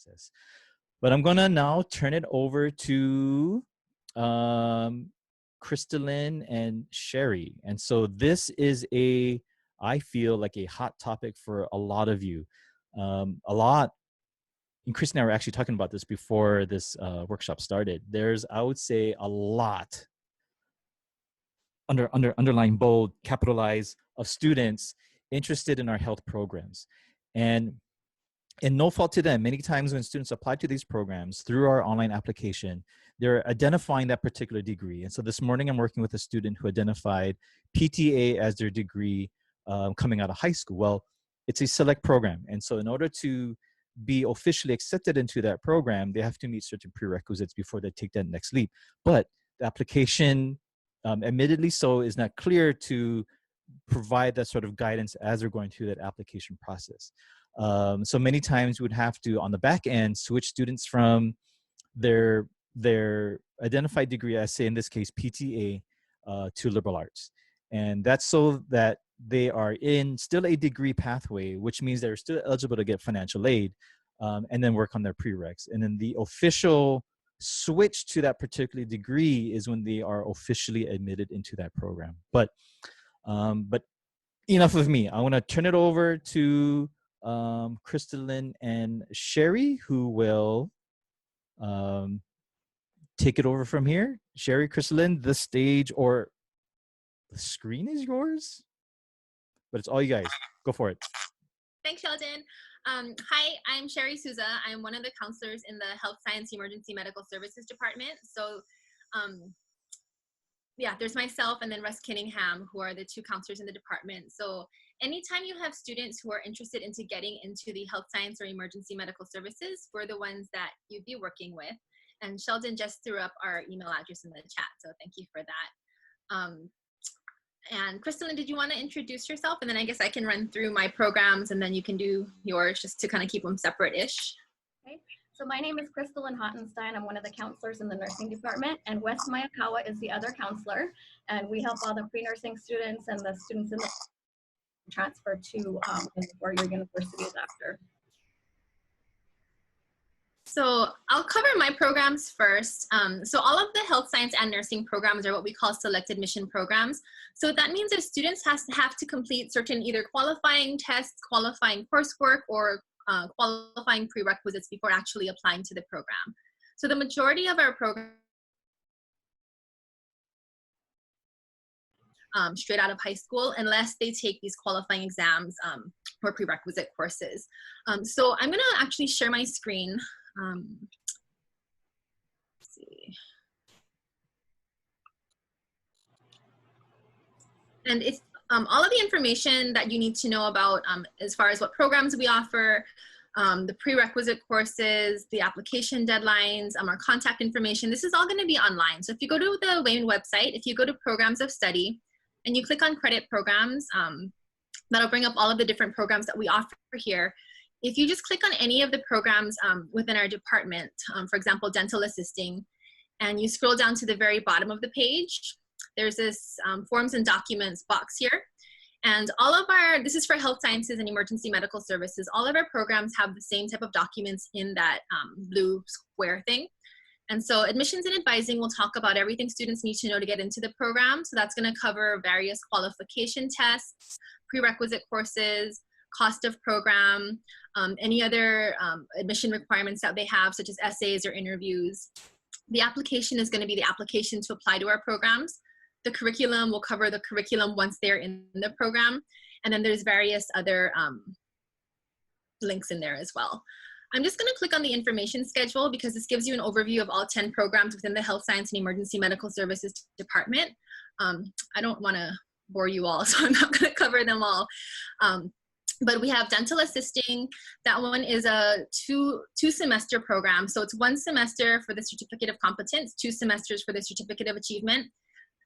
process. But I'm gonna now turn it over to Crystalline and Sherry. And so this is I feel like a hot topic for a lot of you. And Chris and I were actually talking about this before this workshop started. There's, I would say, a lot underline bold, capitalize of students interested in our health programs. And no fault to them, many times when students apply to these programs through our online application, they're identifying that particular degree. And so this morning I'm working with a student who identified PTA as their degree coming out of high school. Well, it's a select program. And so in order to be officially accepted into that program, they have to meet certain prerequisites before they take that next leap. But the application, admittedly so, is not clear to provide that sort of guidance as they're going through that application process. So many times we would have to, on the back end, switch students from their identified degree, as say in this case PTA, to liberal arts. And that's so that they are in still a degree pathway, which means they're still eligible to get financial aid, and then work on their prereqs. And then the official switch to that particular degree is when they are officially admitted into that program. But enough of me. I want to turn it over to Crystalline and Sherry, who will take it over from here. Sherry, Crystalline, the stage or the screen is yours, but it's all you guys. Go for it. Thanks, Sheldon. Hi, I'm Sherry Souza. I'm one of the counselors in the Health Science Emergency Medical Services Department. So yeah, there's myself and then Russ Kinningham, who are the two counselors in the department. So anytime you have students who are interested into getting into the health science or emergency medical services, we're the ones that you'd be working with. And Sheldon just threw up our email address in the chat, so thank you for that. And Crystalline, did you want to introduce yourself? And then I guess I can run through my programs and then you can do yours just to kind of keep them separate-ish. Okay. So my name is Crystalline Hottenstein. I'm one of the counselors in the nursing department, and Wes Mayakawa is the other counselor. And we help all the pre-nursing students and the students in the transfer to four-year universities after. So I'll cover my programs first. So all of the health science and nursing programs are what we call select admission programs. So that means that students have to complete certain either qualifying tests, qualifying coursework, or qualifying prerequisites before actually applying to the program. So the majority of our program straight out of high school, unless they take these qualifying exams or prerequisite courses. So I'm gonna actually share my screen. Let's see. And it's all of the information that you need to know about as far as what programs we offer, the prerequisite courses, the application deadlines, our contact information. This is all going to be online. So if you go to the Wayne website, if you go to programs of study and you click on credit programs, that'll bring up all of the different programs that we offer here. If you just click on any of the programs within our department, for example, dental assisting, and you scroll down to the very bottom of the page, there's this forms and documents box here. And all of this is for health sciences and emergency medical services. All of our programs have the same type of documents in that blue square thing. And so admissions and advising will talk about everything students need to know to get into the program. So that's going to cover various qualification tests, prerequisite courses, cost of program, any other admission requirements that they have, such as essays or interviews. The application is going to be the application to apply to our programs. The curriculum will cover the curriculum once they're in the program. And then there's various other links in there as well. I'm just going to click on the information schedule because this gives you an overview of all 10 programs within the Health Science and Emergency Medical Services Department. I don't want to bore you all, so I'm not going to cover them all. But we have dental assisting. That one is a two semester program. So it's 1 semester for the certificate of competence, 2 semesters for the certificate of achievement.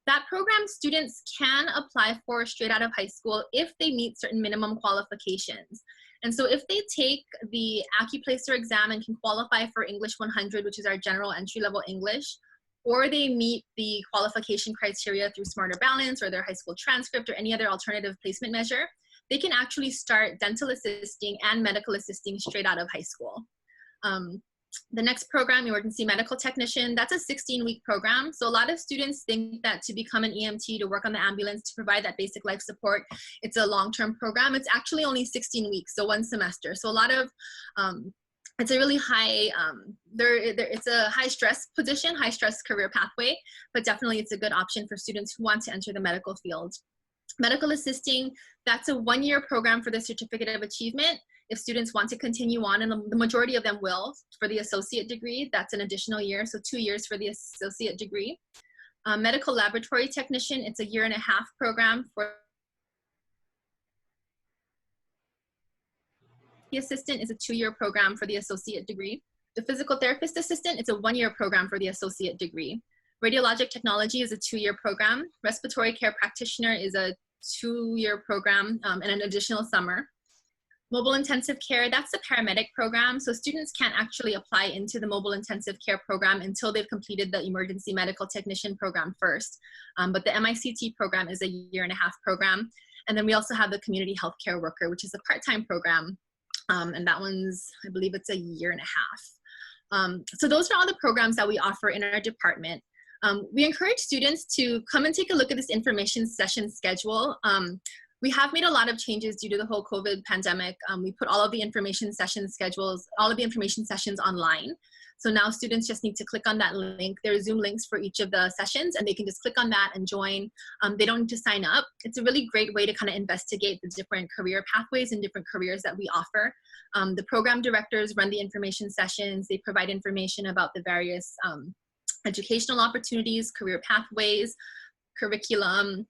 That program students can apply for straight out of high school if they meet certain minimum qualifications. And so if they take the AccuPlacer exam and can qualify for English 100, which is our general entry-level English, or they meet the qualification criteria through Smarter Balance or their high school transcript or any other alternative placement measure, they can actually start dental assisting and medical assisting straight out of high school. The next program, emergency medical technician, that's a 16-week program. So a lot of students think that to become an EMT, to work on the ambulance, to provide that basic life support, it's a long-term program. It's actually only 16 weeks, so 1 semester. So a lot of, it's a really high, it's a high stress position, high stress career pathway, but definitely it's a good option for students who want to enter the medical field. Medical assisting, that's a 1-year program for the Certificate of Achievement. If students want to continue on, and the majority of them will, for the associate degree, that's an additional year, so 2 years for the associate degree. Medical laboratory technician, it's a 1.5-year program for the assistant, is a 2-year program for the associate degree. The physical therapist assistant, it's a 1-year program for the associate degree. Radiologic technology is a 2-year program. Respiratory care practitioner is a 2-year program and an additional summer. Mobile intensive care, that's the paramedic program. So students can't actually apply into the mobile intensive care program until they've completed the emergency medical technician program first. But the MICT program is a 1.5-year program. And then we also have the community healthcare worker, which is a part-time program. And that one's, I believe it's a 1.5 years. So those are all the programs that we offer in our department. We encourage students to come and take a look at this information session schedule. We have made a lot of changes due to the whole COVID pandemic. We put all of the information session schedules, all of the information sessions online. So now students just need to click on that link. There are Zoom links for each of the sessions, and they can just click on that and join. They don't need to sign up. It's a really great way to kind of investigate the different career pathways and different careers that we offer. The program directors run the information sessions. They provide information about the various educational opportunities, career pathways, curriculum,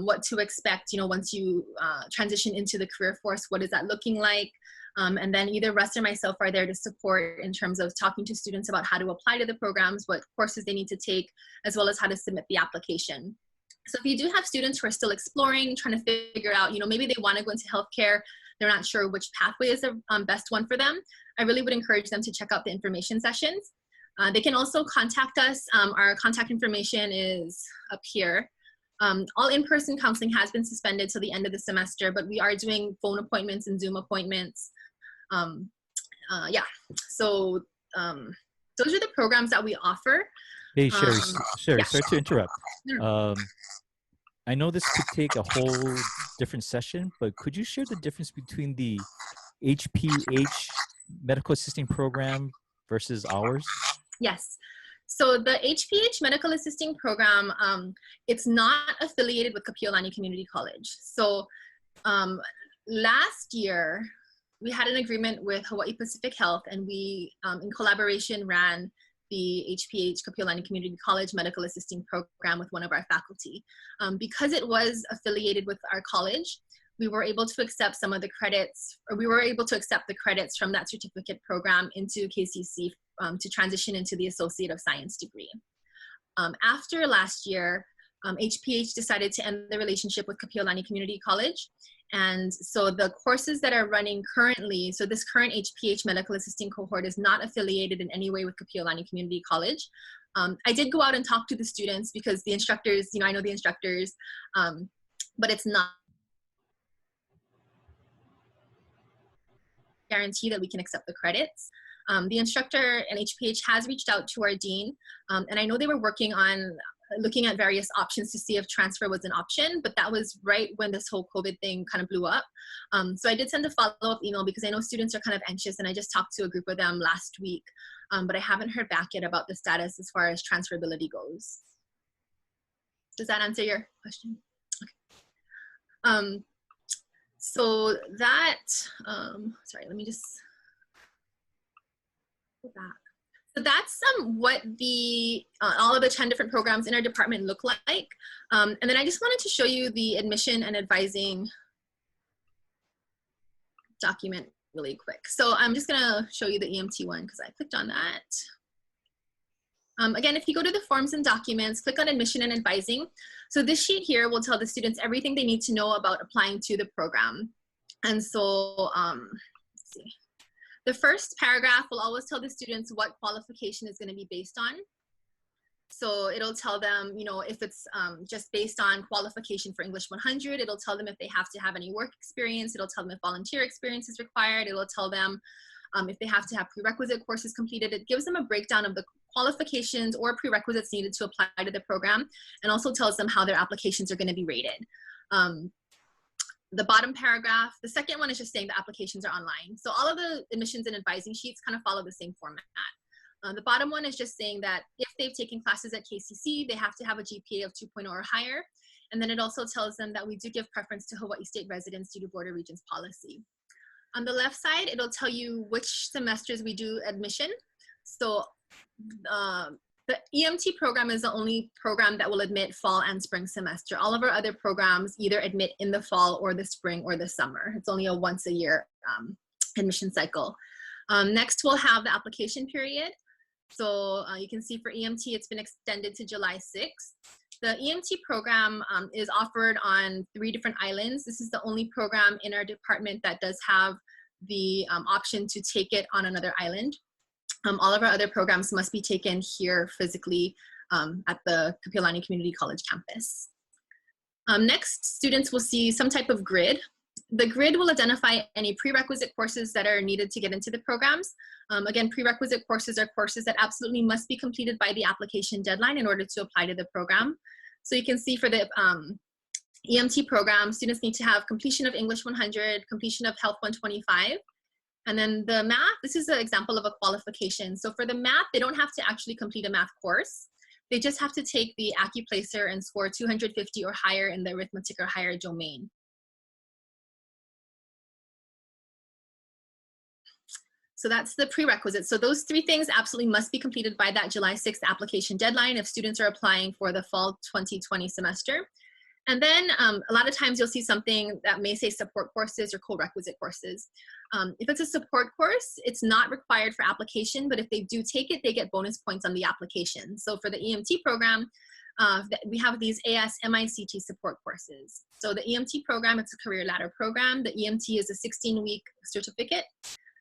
what to expect, once you transition into the career force, what is that looking like? And then either Russ or myself are there to support in terms of talking to students about how to apply to the programs, what courses they need to take, as well as how to submit the application. So if you do have students who are still exploring, trying to figure out, maybe they want to go into healthcare, they're not sure which pathway is the best one for them, I really would encourage them to check out the information sessions. They can also contact us. Our contact information is up here. All in-person counseling has been suspended till the end of the semester, but we are doing phone appointments and Zoom appointments. Yeah, so those are the programs that we offer. Hey, Sherry, Yeah. sorry to interrupt. I know this could take a whole different session, but could you share the difference between the HPH medical assisting program versus ours? Yes. So the HPH Medical Assisting Program, it's not affiliated with Kapi Olani Community College. So last year, we had an agreement with Hawaii Pacific Health, and we, in collaboration, ran the HPH Kapi Olani Community College Medical Assisting Program with one of our faculty. Because it was affiliated with our college, we were able to accept some of the credits, or we were able to accept the credits from that certificate program into KCC to transition into the Associate of Science degree. After last year, HPH decided to end the relationship with Kapi Olani Community College. And so the courses that are running currently, so this current HPH medical assisting cohort is not affiliated in any way with Kapi Olani Community College. I did go out and talk to the students because the instructors, I know the instructors, but it's not guarantee that we can accept the credits. The instructor and HPH has reached out to our dean, and I know they were working on looking at various options to see if transfer was an option, but that was right when this whole COVID thing kind of blew up. So I did send a follow-up email because I know students are kind of anxious, and I just talked to a group of them last week, but I haven't heard back yet about the status as far as transferability goes. Does that answer your question? Okay. So that, sorry, let me just go back. So that's what the all of the 10 different programs in our department look like. And then I just wanted to show you the admission and advising document really quick. So I'm just gonna show you the EMT one because I clicked on that. Again, if you go to the forms and documents, click on admission and advising. So this sheet here will tell the students everything they need to know about applying to the program. And so, let's see. The first paragraph will always tell the students what qualification is going to be based on. So it'll tell them, if it's just based on qualification for English 100, it'll tell them if they have to have any work experience. It'll tell them if volunteer experience is required. It'll tell them if they have to have prerequisite courses completed. It gives them a breakdown of the qualifications or prerequisites needed to apply to the program, and also tells them how their applications are going to be rated. The bottom paragraph, the second one is just saying the applications are online. So all of the admissions and advising sheets kind of follow the same format. The bottom one is just saying that if they've taken classes at KCC, they have to have a GPA of 2.0 or higher. And then it also tells them that we do give preference to Hawaii State residents due to Board of Regents policy. On the left side, it'll tell you which semesters we do admission. So the EMT program is the only program that will admit fall and spring semester. All of our other programs either admit in the fall or the spring or the summer. It's only a once a year admission cycle. Next, we'll have the application period. So you can see for EMT, it's been extended to July 6th. The EMT program is offered on 3 different islands. This is the only program in our department that does have the option to take it on another island. All of our other programs must be taken here physically at the Kapi olani Community College campus. Next, students will see some type of grid. The grid will identify any prerequisite courses that are needed to get into the programs. Again, prerequisite courses are courses that absolutely must be completed by the application deadline in order to apply to the program. So you can see for the EMT program, students need to have completion of English 100, completion of Health 125. And then the math, this is an example of a qualification. So for the math, they don't have to actually complete a math course. They just have to take the AccuPlacer and score 250 or higher in the arithmetic or higher domain. So that's the prerequisite. So those 3 things absolutely must be completed by that July 6th application deadline if students are applying for the fall 2020 semester. And then a lot of times you'll see something that may say support courses or co-requisite courses. If it's a support course, it's not required for application, but if they do take it, they get bonus points on the application. So for the EMT program, we have these AS-MICT support courses. So the EMT program, it's a career ladder program. The EMT is a 16-week certificate.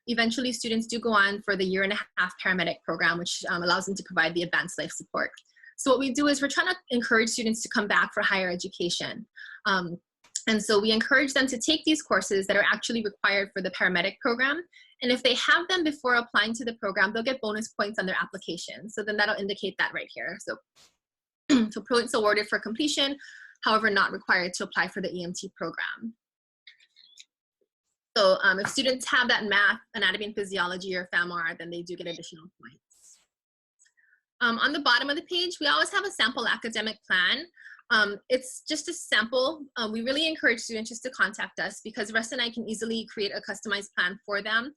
Eventually, students do go on for the 1.5-year paramedic program, which allows them to provide the advanced life support. So what we do is we're trying to encourage students to come back for higher education. And so we encourage them to take these courses that are actually required for the paramedic program. And if they have them before applying to the program, they'll get bonus points on their application. So then that'll indicate that right here. So, so points awarded for completion, however, not required to apply for the EMT program. So if students have that math, anatomy and physiology, or FAMR, then they do get additional points. On the bottom of the page, we always have a sample academic plan. It's just a sample. We really encourage students just to contact us because Russ and I can easily create a customized plan for them.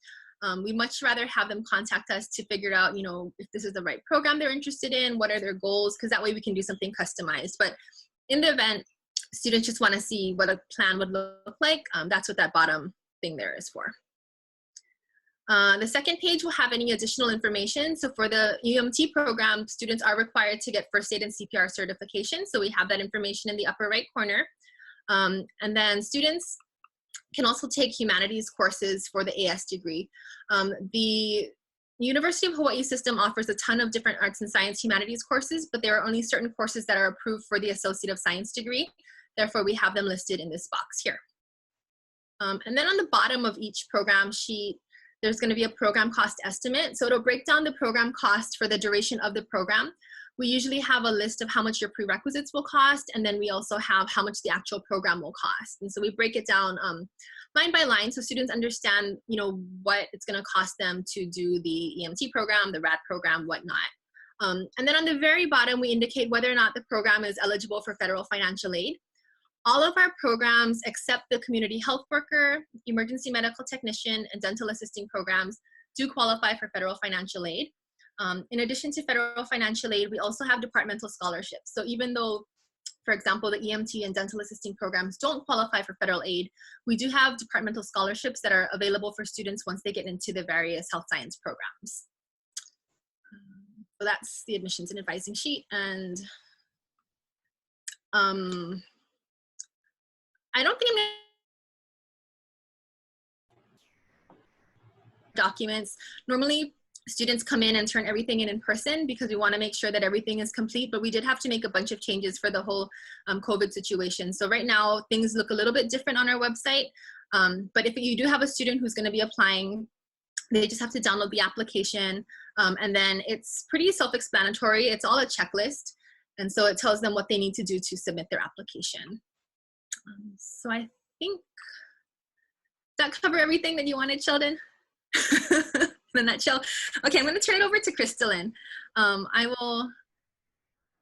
We much rather have them contact us to figure out, if this is the right program they're interested in, what are their goals, because that way we can do something customized. But in the event, students just want to see what a plan would look like, that's what that bottom thing there is for. The second page will have any additional information. So for the EMT program, students are required to get first aid and CPR certification. So we have that information in the upper right corner. And then students can also take humanities courses for the AS degree. The University of Hawaii system offers a ton of different arts and science humanities courses, but there are only certain courses that are approved for the Associate of Science degree. Therefore, we have them listed in this box here. And then on the bottom of each program sheet, there's going to be a program cost estimate. So it'll break down the program cost for the duration of the program. We usually have a list of how much your prerequisites will cost, and then we also have how much the actual program will cost. And so we break it down line by line so students understand, what it's going to cost them to do the EMT program, the RAD program, whatnot. And then on the very bottom, we indicate whether or not the program is eligible for federal financial aid. All of our programs, except the community health worker, emergency medical technician, and dental assisting programs, do qualify for federal financial aid. In addition to federal financial aid, we also have departmental scholarships. So even though, for example, the EMT and dental assisting programs don't qualify for federal aid, we do have departmental scholarships that are available for students once they get into the various health science programs. So that's the admissions and advising sheet. And I don't think I'm going to documents. Normally, students come in and turn everything in person because we want to make sure that everything is complete, but we did have to make a bunch of changes for the whole COVID situation. So right now, things look a little bit different on our website. But if you do have a student who's going to be applying, They just have to download the application, and then it's pretty self-explanatory. It's all a checklist, and so it tells them what they need to do to submit their application. So I think that cover everything that you wanted, Sheldon? In a nutshell. Okay, I'm going to turn it over to Crystalline. I will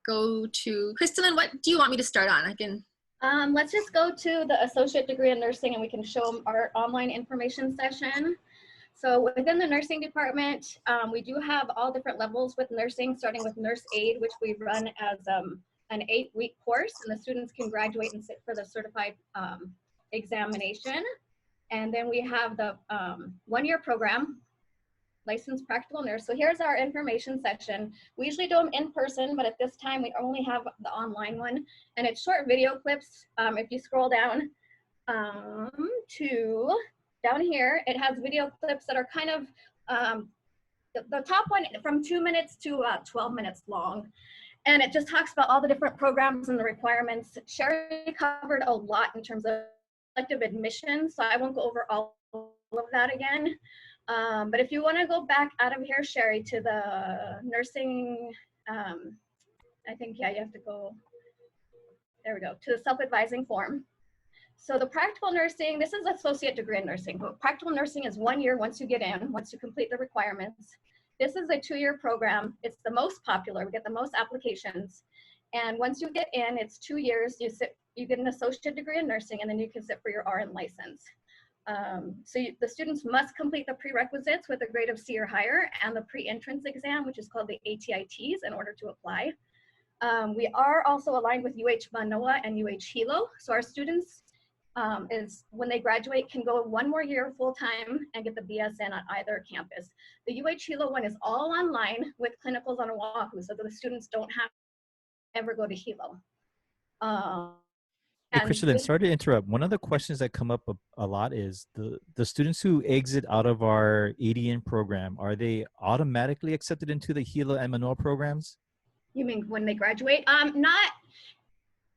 go to Crystalline. What do you want me to start on? I can. Let's just go to the associate degree in nursing, and we can show them our online information session. So within the nursing department, we do have all different levels with nursing, starting with nurse aid, which we run as an 8-week course, and the students can graduate and sit for the certified examination. And then we have the 1-year program, licensed practical nurse. So here's our information section. We usually do them in person, but at this time we only have the online one, and it's short video clips. If you scroll down to down here, it has video clips that are kind of the top one from 2 minutes to 12 minutes long. And it just talks about all the different programs and the requirements. Sherry covered a lot in terms of elective admission, so I won't go over all of that again. But if you want to go back out of here, Sherry, to the nursing, I think, yeah, you have to go, there we go, to the self-advising form. So the practical nursing, this is associate degree in nursing, but practical nursing is 1 year once you get in, once you complete the requirements. This is a 2-year program. It's the most popular. We get the most applications. And once you get in, it's 2 years. You get an associate degree in nursing, and then you can sit for your RN license. The students must complete the prerequisites with a grade of C or higher and the pre-entrance exam, which is called the ATITs, in order to apply. We are also aligned with UH Manoa and UH Hilo. So our students, when they graduate, can go 1 more year full-time and get the BSN on either campus. The UH Hilo one is all online with clinicals on Oahu, so that the students don't have to ever go to Hilo. Hey, Crystalline, sorry to interrupt. One of the questions that come up a lot is the students who exit out of our ADN program, are they automatically accepted into the Hilo and Manoa programs? You mean when they graduate?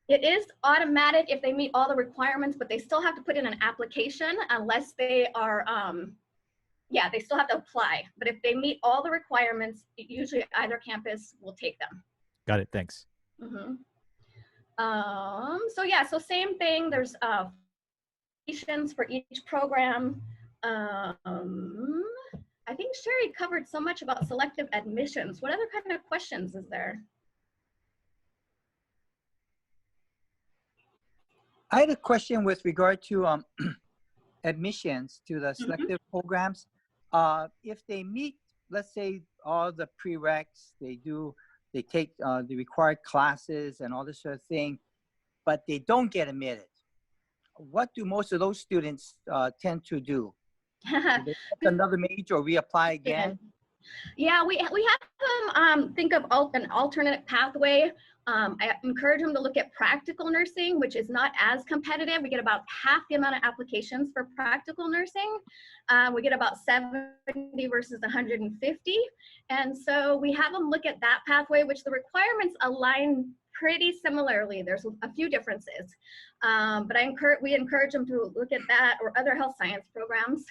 It is automatic if they meet all the requirements, but they still have to put in an application unless they are, yeah, they still have to apply. But if they meet all the requirements, usually either campus will take them. Got it, thanks. Mm-hmm. So yeah, so same thing. There's for each program. I think Sherry covered so much about selective admissions. What other kind of questions is there? I had a question with regard to admissions to the selective programs. If they meet, let's say, all the prereqs, they take the required classes and all this sort of thing, but they don't get admitted. What do most of those students tend to do? Do they take another major or reapply again? Yeah, we have them think of an alternate pathway. I encourage them to look at practical nursing, which is not as competitive. We get about half the amount of applications for practical nursing. We get about 70 versus 150. And so we have them look at that pathway, which the requirements align pretty similarly. There's a few differences. But we encourage them to look at that or other health science programs.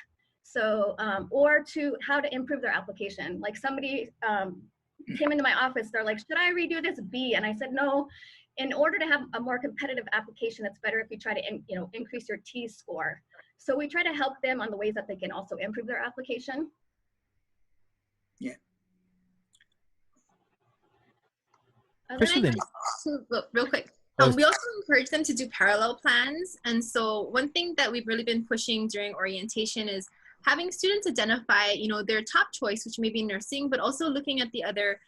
So, or to how to improve their application. Like somebody came into my office, they're like, should I redo this B? And I said, no, in order to have a more competitive application, it's better if you try to increase your T score. So we try to help them on the ways that they can also improve their application. Yeah. Real quick. We also encourage them to do parallel plans. And so one thing that we've really been pushing during orientation is having students identify, their top choice, which may be nursing, but also looking at the other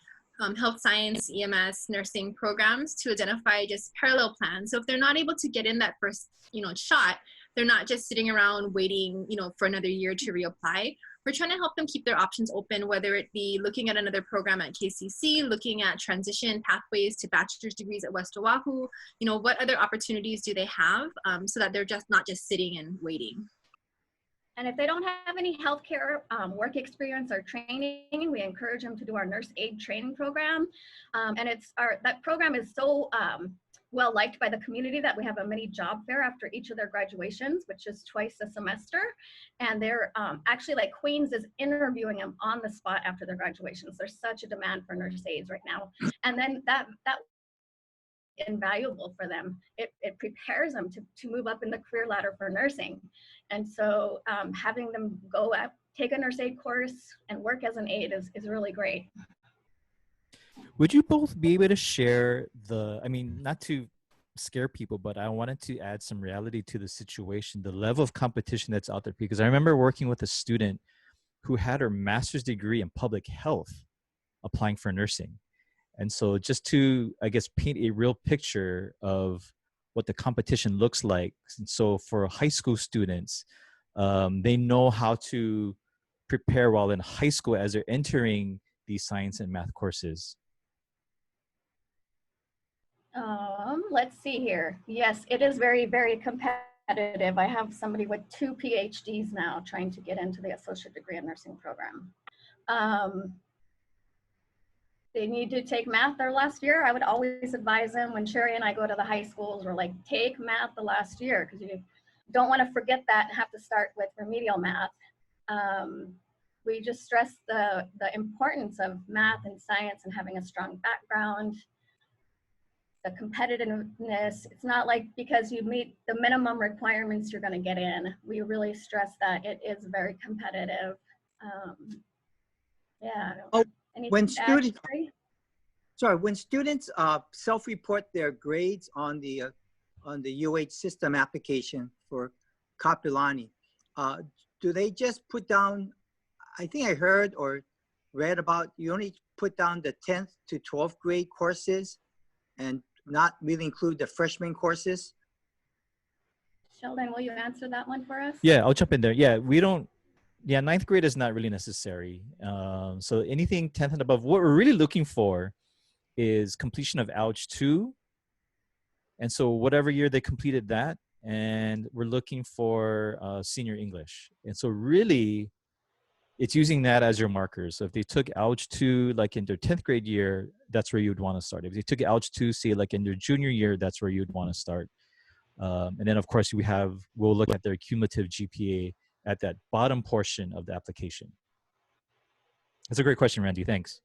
health science, EMS, nursing programs to identify just parallel plans. So if they're not able to get in that first, shot, they're not just sitting around waiting, for another year to reapply. We're trying to help them keep their options open, whether it be looking at another program at KCC, looking at transition pathways to bachelor's degrees at West Oahu, what other opportunities do they have so that they're just not just sitting and waiting. And if they don't have any healthcare work experience or training, we encourage them to do our nurse aid training program. And that program is so well liked by the community that we have a mini job fair after each of their graduations, which is twice a semester. And they're actually, like, Queens is interviewing them on the spot after their graduations. There's such a demand for nurse aides right now. And then that invaluable for them. It prepares them to move up in the career ladder for nursing. And so having them go up, take a nurse aide course and work as an aide is really great. Would you both be able to share I mean, not to scare people, but I wanted to add some reality to the situation, the level of competition that's out there, because I remember working with a student who had her master's degree in public health applying for nursing. And so just to, I guess, paint a real picture of what the competition looks like. And so for high school students, they know how to prepare while in high school as they're entering these science and math courses. Let's see here. Yes, it is very, very competitive. I have somebody with 2 PhDs now trying to get into the associate degree in nursing program. They need to take math their last year. I would always advise them when Sherry and I go to the high schools, we're like, take math the last year, because you don't want to forget that and have to start with remedial math. We just stress the importance of math and science and having a strong background. The competitiveness, it's not like because you meet the minimum requirements you're going to get in. We really stress that it is very competitive. Yeah. When students, when students self-report their grades on the UH system application for Kapi olani, do they just put down? I think I heard or read about you only put down the 10th to 12th grade courses, and not really include the freshman courses. Sheldon, will you answer that one for us? Yeah, I'll jump in there. Yeah, we don't. Yeah, 9th grade is not really necessary. So anything 10th and above, what we're really looking for is completion of Ouch 2. And so whatever year they completed that, and we're looking for senior English. And so really, it's using that as your markers. So if they took Ouch 2, like in their 10th grade year, that's where you would want to start. If they took Ouch 2, say like in their junior year, that's where you'd want to start. And then of course we'll look at their cumulative GPA at that bottom portion of the application. That's a great question, Randy. Thanks.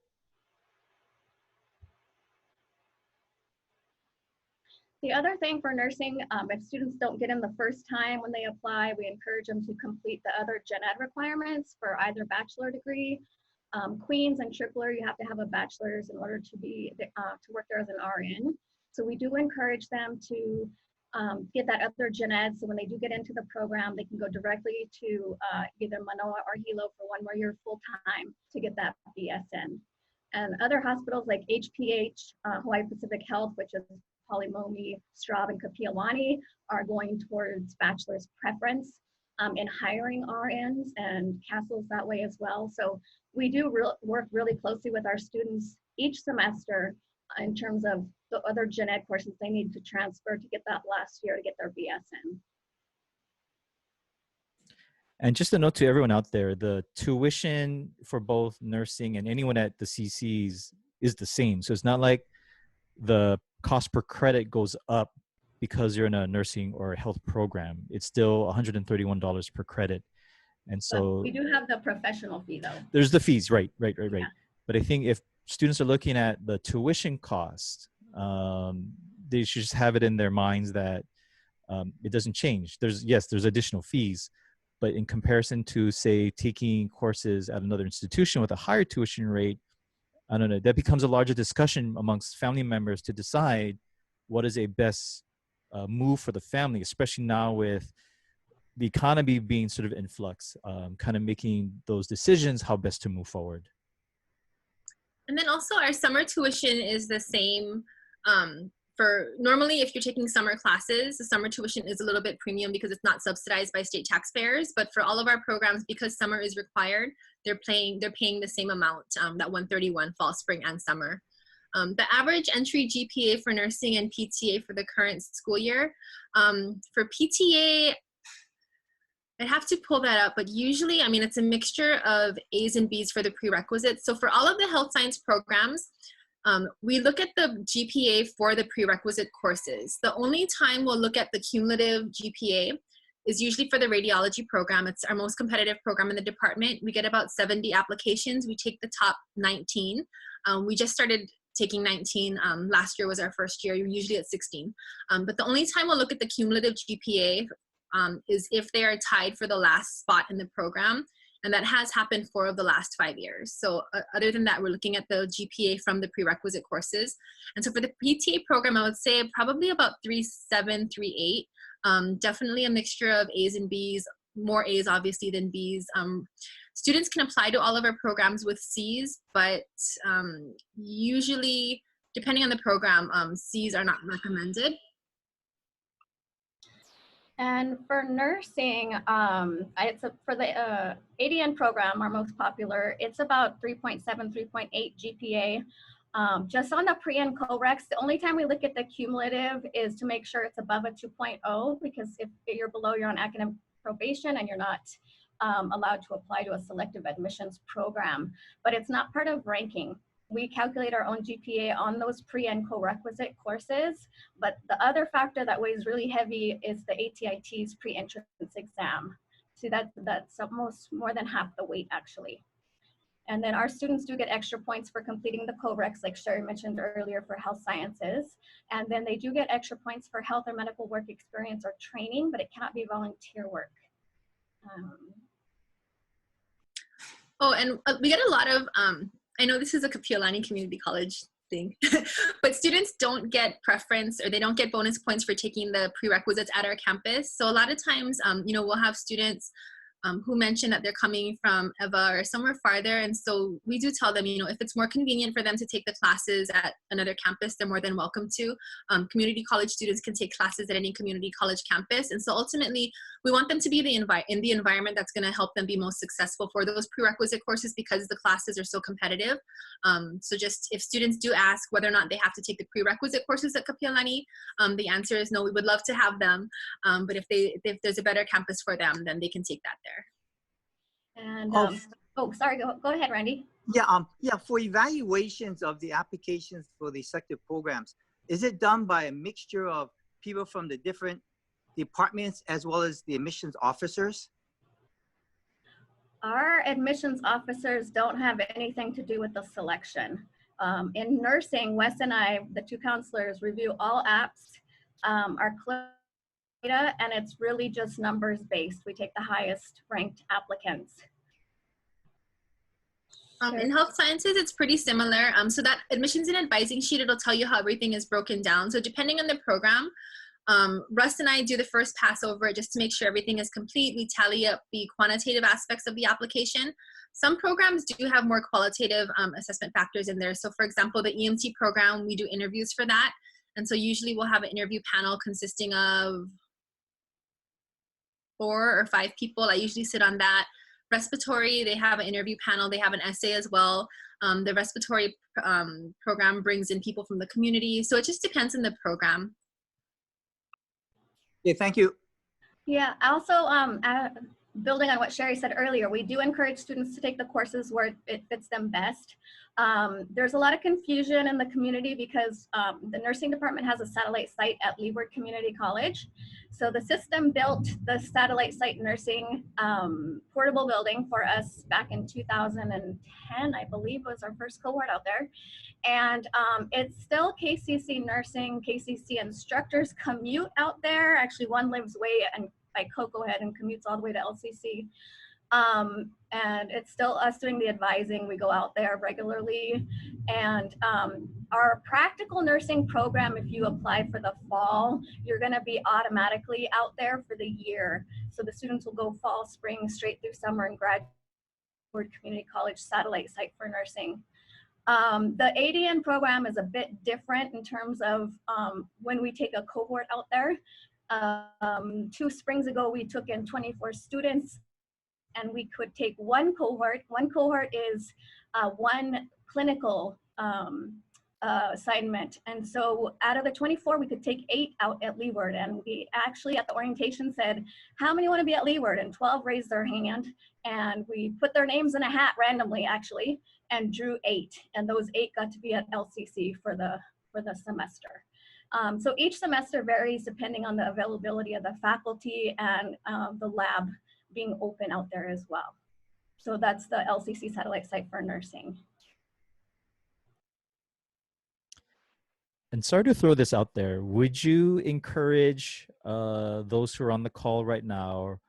The other thing for nursing, if students don't get in the first time when they apply, we encourage them to complete the other gen ed requirements for either bachelor degree. Queens and Tripler, you have to have a bachelor's in order to work there as an RN. So we do encourage them to get that other gen ed, so when they do get into the program, they can go directly to either Manoa or Hilo for 1 more year full time to get that BSN. And other hospitals like HPH, Hawaii Pacific Health, which is Polimomi, Straub, and Kapi olani, are going towards bachelor's preference in hiring RNs, and Castle's that way as well. So we do work really closely with our students each semester in terms of the other gen ed courses they need to transfer to get that last year to get their BSN. And just a note to everyone out there, the tuition for both nursing and anyone at the CCs is the same. So it's not like the cost per credit goes up because you're in a nursing or a health program. It's still $131 per credit. And so but we do have the professional fee though. There's the fees, right. Yeah. But I think if students are looking at the tuition cost, they should just have it in their minds that it doesn't change. There's additional fees, but in comparison to, say, taking courses at another institution with a higher tuition rate, I don't know, that becomes a larger discussion amongst family members to decide what is a best move for the family, especially now with the economy being sort of in flux, kind of making those decisions how best to move forward. And then also our summer tuition is the same. For normally, if you're taking summer classes, the summer tuition is a little bit premium because it's not subsidized by state taxpayers. But for all of our programs, because summer is required, they're paying the same amount, that 131 fall, spring, and summer. The average entry GPA for nursing and PTA for the current school year, for PTA, I'd have to pull that up, but usually, I mean, it's a mixture of A's and B's for the prerequisites. So for all of the health science programs, we look at the GPA for the prerequisite courses. The only time we'll look at the cumulative GPA is usually for the radiology program. It's our most competitive program in the department. We get about 70 applications. We take the top 19. We just started taking 19. Last year was our first year. You're usually at 16. But the only time we'll look at the cumulative GPA is if they are tied for the last spot in the program. And that has happened 4 of the last 5 years. So other than that, we're looking at the GPA from the prerequisite courses. And so for the PTA program, I would say probably about 3.7, 3.8. Definitely a mixture of A's and B's, more A's obviously than B's. Students can apply to all of our programs with C's, but usually, depending on the program, C's are not recommended. And for nursing, for the ADN program, our most popular, it's about 3.7, 3.8 GPA. Just on the pre and co-recs, the only time we look at the cumulative is to make sure it's above a 2.0, because if you're below, you're on academic probation and you're not allowed to apply to a selective admissions program. But it's not part of ranking. We calculate our own GPA on those pre and co-requisite courses, but the other factor that weighs really heavy is the ATIT's pre-entrance exam. See, that's almost more than half the weight actually. And then our students do get extra points for completing the co-recs, like Sherry mentioned earlier, for health sciences. And then they do get extra points for health or medical work experience or training, but it cannot be volunteer work. Oh, and we get a lot of, I know this is a Kapi olani Community College thing, but students don't get preference or they don't get bonus points for taking the prerequisites at our campus. So a lot of times, we'll have students who mention that they're coming from EVA or somewhere farther. And so we do tell them, if it's more convenient for them to take the classes at another campus, they're more than welcome to. Community college students can take classes at any community college campus. And so ultimately, we want them to be in the environment that's going to help them be most successful for those prerequisite courses because the classes are so competitive. So just if students do ask whether or not they have to take the prerequisite courses at Kapi olani, the answer is no, we would love to have them. But if there's a better campus for them, then they can take that there. And sorry, go ahead, Randy. Yeah, for evaluations of the applications for the selective programs, is it done by a mixture of people from the different departments as well as the admissions officers? Our admissions officers don't have anything to do with the selection. In nursing, Wes and I, the 2 counselors, review all apps, our data, and it's really just numbers based. We take the highest ranked applicants. In health sciences, it's pretty similar. So that admissions and advising sheet, it'll tell you how everything is broken down. So depending on the program, Russ and I do the first pass over it just to make sure everything is complete. We tally up the quantitative aspects of the application. Some programs do have more qualitative assessment factors in there. So for example, the EMT program, we do interviews for that. And so usually we'll have an interview panel consisting of 4 or 5 people. I usually sit on that. Respiratory, they have an interview panel. They have an essay as well. The respiratory program brings in people from the community. So it just depends on the program. Yeah, thank you. Yeah, also building on what Sherry said earlier, we do encourage students to take the courses where it fits them best. There's a lot of confusion in the community because the nursing department has a satellite site at Leeward Community College. So the system built the satellite site nursing portable building for us back in 2010, I believe was our first cohort out there. And it's still KCC nursing. KCC instructors commute out there. Actually, one lives way by Cocoa Head and commutes all the way to LCC. And it's still us doing the advising. We go out there regularly. And our practical nursing program, if you apply for the fall, you're gonna be automatically out there for the year. So the students will go fall, spring, straight through summer and graduate Community College satellite site for nursing. The ADN program is a bit different in terms of when we take a cohort out there. 2 springs ago, we took in 24 students and we could take 1 cohort. 1 cohort is 1 clinical assignment. And so out of the 24, we could take 8 out at Leeward. And we actually at the orientation said, how many want to be at Leeward? And 12 raised their hand. And we put their names in a hat randomly, actually. and drew 8, and those 8 got to be at LCC for the semester. So each semester varies depending on the availability of the faculty and the lab being open out there as well. So that's the LCC satellite site for nursing. And sorry to throw this out there, would you encourage those who are on the call right now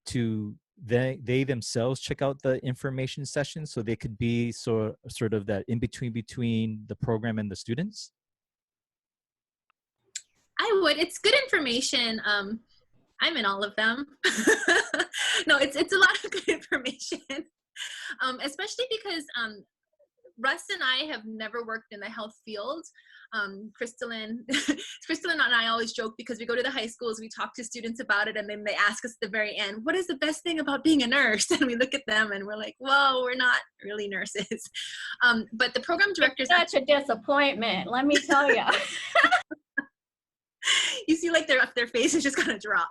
to they themselves check out the information session so they could be sort of that in between the program and the students? I would. It's good information. I'm in all of them. No, it's a lot of good information, especially because Russ and I have never worked in the health field. Crystalline and I always joke because we go to the high schools, we talk to students about it, and then they ask us at the very end, what is the best thing about being a nurse? And we look at them and we're like, whoa, we're not really nurses. But the program directors— It's such a disappointment, let me tell you. You see like their face is just gonna drop.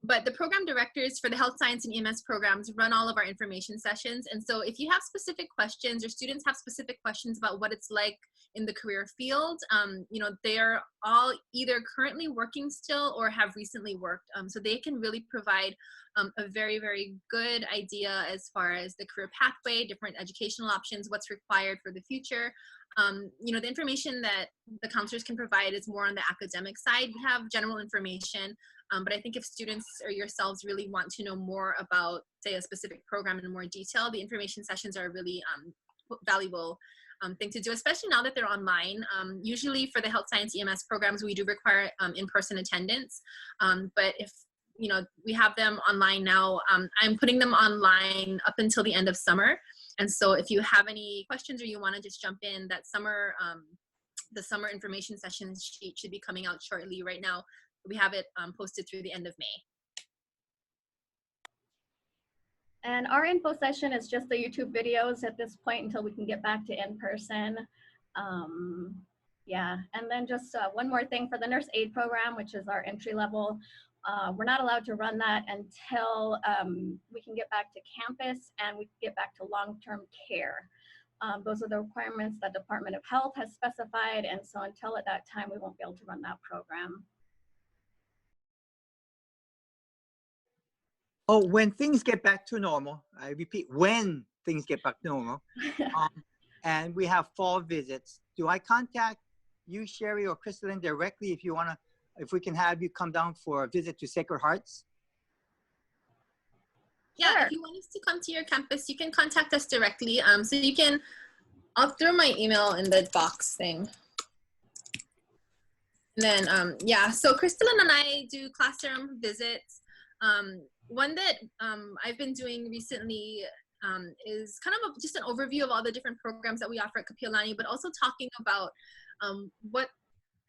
But the program directors for the health science and EMS programs run all of our information sessions. And so if you have specific questions or students have specific questions about what it's like in the career field, you know, they're all either currently working still or have recently worked. So they can really provide a very, very good idea as far as the career pathway, different educational options, what's required for the future. You know, the information that the counselors can provide is more on the academic side. We have general information, but I think if students or yourselves really want to know more about, say, a specific program in more detail, the information sessions are a really valuable thing to do, especially now that they're online. Usually for the health science EMS programs, we do require in-person attendance, but if you know, we have them online now. I'm putting them online up until the end of summer. And so if you have any questions or you want to just jump in, that summer, the summer information session sheet should be coming out shortly. Right now, we have it posted through the end of May. And our info session is just the YouTube videos at this point until we can get back to in-person. Yeah, and then just one more thing for the nurse aid program, which is our entry level. We're not allowed to run that until we can get back to campus and we can get back to long-term care. Those are the requirements that Department of Health has specified, and so until at that time, we won't be able to run that program. Oh, when things get back to normal, I repeat, when things get back to normal, and we have fall visits, do I contact you, Sherry, or Crystalline directly if you want to, if we can have you come down for a visit to Sacred Hearts? Yeah, Sure. if you want us to come to your campus, you can contact us directly. So you can, I'll throw my email in the box thing. And then, yeah, so Crystalline and I do classroom visits. One that I've been doing recently is kind of just an overview of all the different programs that we offer at Kapi olani, but also talking about what,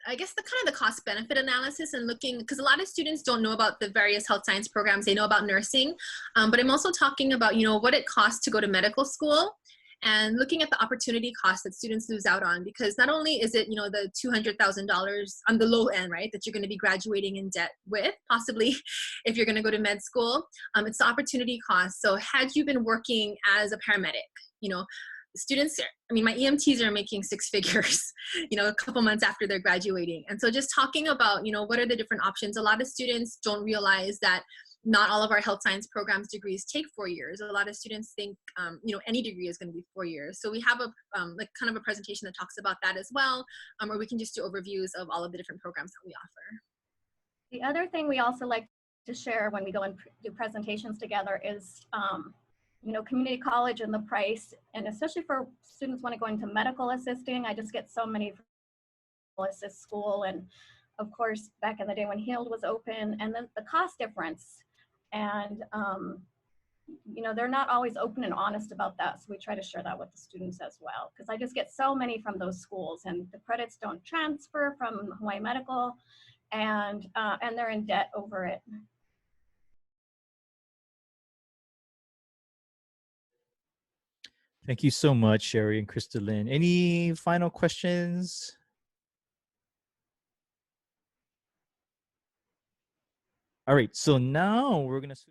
I guess, the kind of the cost benefit analysis and looking, because a lot of students don't know about the various health science programs. They know about nursing, but I'm also talking about, you know, what it costs to go to medical school and looking at the opportunity cost that students lose out on, because not only is it, you know, the $200,000 on the low end, right, that you're going to be graduating in debt with, possibly if you're going to go to med school, it's the opportunity cost. So had you been working as a paramedic, you know, students, I mean, my EMTs are making 6 figures, you know, a couple months after they're graduating. And so just talking about, you know, what are the different options? A lot of students don't realize that not all of our health science programs degrees take 4 years. A lot of students think, you know, any degree is going to be 4 years. So we have a like kind of a presentation that talks about that as well, or we can just do overviews of all of the different programs that we offer. The other thing we also like to share when we go and do presentations together is, you know, community college and the price, and especially for students want to go into medical assisting. I just get so many from assist school, and of course, back in the day when Heald was open, and then the cost difference. And, you know, they're not always open and honest about that. So we try to share that with the students as well, because I just get so many from those schools, and the credits don't transfer from Hawaii Medical, and they're in debt over it. Thank you so much, Sherry and Crystalline. Any final questions? All right, so now we're going to switch.